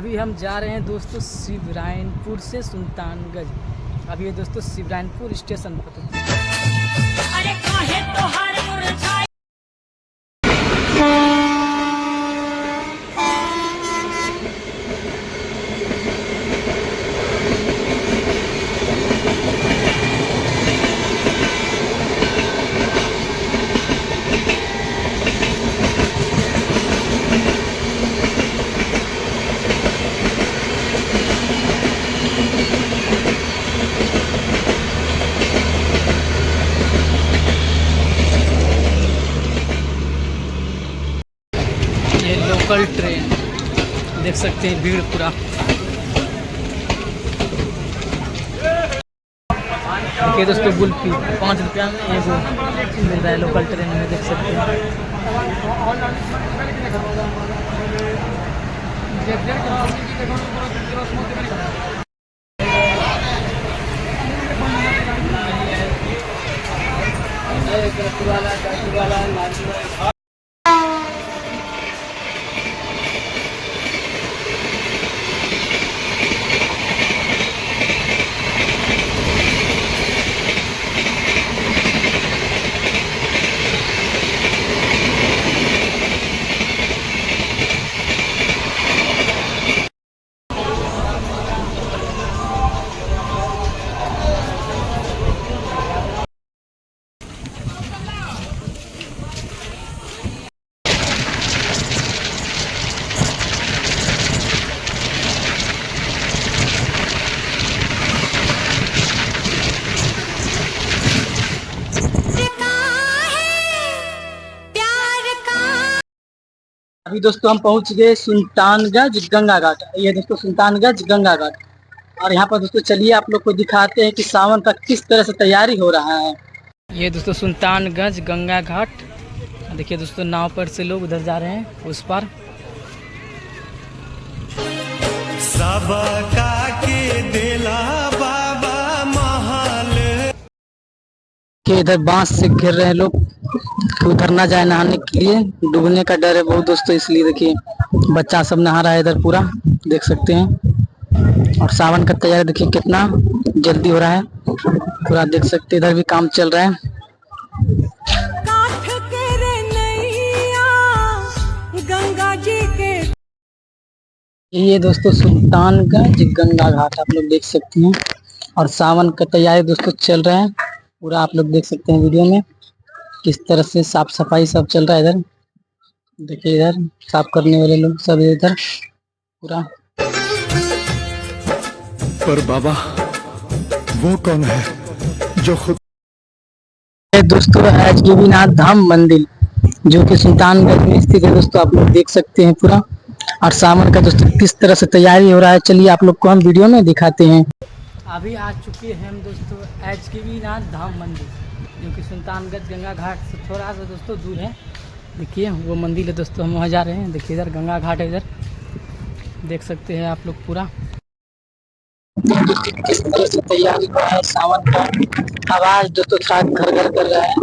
अभी हम जा रहे हैं दोस्तों शिवरायनपुर से सुल्तानगंज। अभी ये दोस्तों शिवरायनपुर स्टेशन पर। अरे काहे तोहार मुरझाई। लोकल ट्रेन देख सकते हैं, भीड़ पूरा। देखिए दोस्तों, गुल्फी 5 रुपया में एगो मिल रहा है लोकल ट्रेन में, देख सकते हैं। अभी दोस्तों हम पहुंच गए सुल्तानगंज गंगा घाट। ये दोस्तों सुल्तानगंज गंगा घाट, और यहाँ पर दोस्तों चलिए आप लोग को दिखाते हैं कि सावन का किस तरह से तैयारी हो रहा है। ये दोस्तों सुल्तानगंज गंगा घाट। देखिए दोस्तों, नाव पर से लोग उधर जा रहे हैं, उस पार। सबका के दिला बाबा महल। इधर बांस से घेर रहे हैं लोग, उधर ना जाए नहाने के लिए, डूबने का डर है बहुत दोस्तों, इसलिए देखिए बच्चा सब नहा रहा है इधर पूरा, देख सकते हैं। और सावन का तैयारी देखिए कितना जल्दी हो रहा है पूरा, देख सकते हैं। इधर भी काम चल रहा है। गंगा जी के ये दोस्तों सुल्तानगंज गंगा घाट आप लोग देख सकते हैं, और सावन का तैयारी दोस्तों चल रहा है पूरा, आप लोग देख सकते हैं वीडियो में किस तरह से साफ सफाई सब चल रहा है। इधर देखिए, इधर साफ करने वाले लोग सब इधर पूरा। पर बाबा वो कौन है जो खुद दोस्तों एचडीबीनाथ धाम मंदिर जो कि सुल्तानगंज में स्थित है दोस्तों, आप लोग देख सकते हैं पूरा। और सावन का दोस्तों किस तरह से तैयारी हो रहा है, चलिए आप लोग को हम वीडियो में दिखाते हैं। अभी आ चुके हैं हम दोस्तों एचडीबीनाथ धाम मंदिर, जो कि सुल्तानगंज गंगा घाट से थोड़ा सा दोस्तों दूर है। देखिए वो मंदिर है दोस्तों, हम वहाँ जा रहे हैं। देखिए इधर गंगा घाट है, इधर देख सकते हैं आप लोग पूरा किस तरह से तैयारी हुआ है। सावन का आवाज दोस्तों थोड़ा घर घर कर रहा है,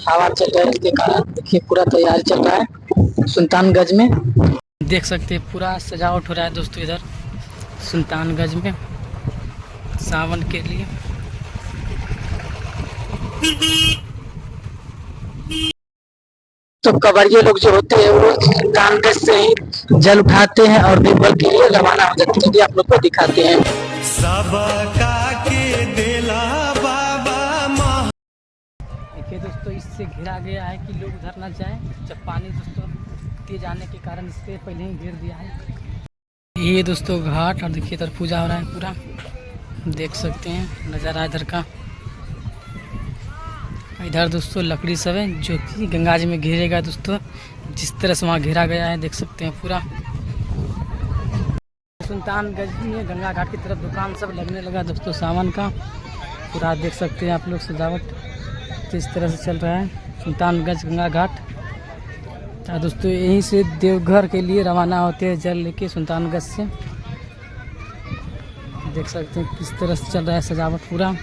हवा चल रहा है, इसके कारण देखिए पूरा तैयारी चल रहा है सुल्तानगंज में। देख सकते हैं पूरा सजावट हो रहा है दोस्तों इधर सुल्तानगंज में सावन के लिए। तो कवरिये लोग जो होते हैं वो सुल्तानगंज से ही जल उठाते हैं और देवघर के लिए रवाना हो जाते हैं। चलिए आप लोग को दिखाते हैं। सबका के दिला बाबा। देखिए दोस्तों, इससे घिरा गया है कि लोग उधर ना जाएं। जब पानी दोस्तों तेज आने के कारण इससे पहले ही घेर दिया है। ये दोस्तों घाट, और देखिए इधर पूजा हो रहा है पूरा, देख सकते हैं नज़ारा इधर का। इधर दोस्तों लकड़ी सब है जो कि गंगा जी में घेरेगा दोस्तों, जिस तरह से वहाँ घेरा गया है देख सकते हैं पूरा। सुल्तानगंज में गंगा घाट की तरफ दुकान सब लगने लगा दोस्तों सावन का पूरा, देख सकते हैं आप लोग सजावट किस तरह से चल रहा है सुल्तानगंज गंगा घाट। दोस्तों यहीं से देवघर के लिए रवाना होते हैं जल लेके सुल्तानगंज से, देख सकते हैं किस तरह से चल रहा है सजावट पूरा।